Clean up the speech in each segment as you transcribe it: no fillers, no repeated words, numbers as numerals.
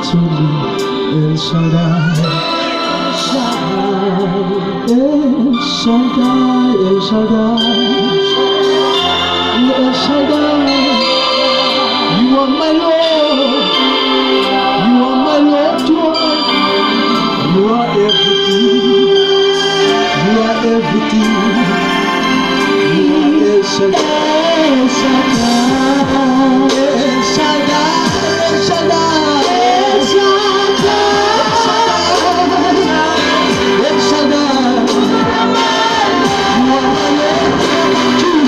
to me, El Shaddai, El Shaddai, El Shaddai, El Shaddai. You are my Lord, you are my Lord, you are everything, you are everything, you are El Shaddai, El Shaddai, El Shaddai, El Shaddai, El Shaddai, El Shaddai. You are my Lord, you are everything.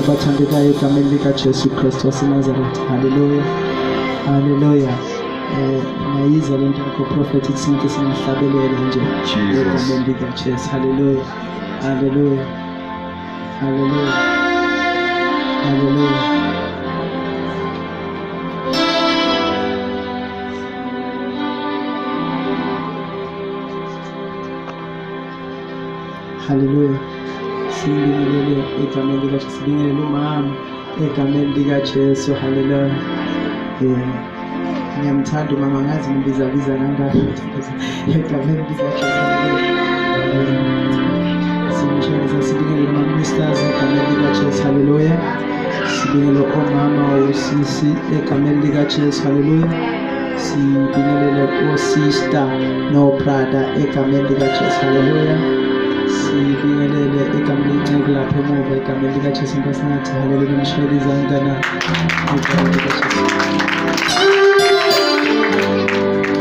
Bathandekayo egameni likaJesu Kristu waseNazaretha. Haleluya, haleluya. Nayiza le nto yakho prophet isinto singahlabelela nje egameni likaJesu. Haleluya, haleluya, haleluya, haleluya. Haleluya. Sibingelele egameni likaJesu, sibingelele umama egameni likaJesu. Haleluya. Ngiyamthanda umama, ngazi ngibiza kangaka egameni likaJesu. Sibingelele ama-ministers egameni likaJesu. Haleluya. Sibingelele omama osisi egameni likaJesu. Haleluya. Sibingelele osista no-brother egameni likaJesu. Haleluya. Sibingelele egameni lenceku lapho emuva egameni likaJesu. Inkosi nathi haleluya. Ngishayele izandla na egameni likaJesu.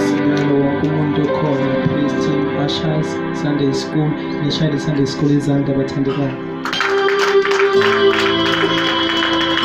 Sibingelele wonke umuntu okhona, priest, ushers, Sunday school. Ngishayele Sunday school izandla bathandekayo.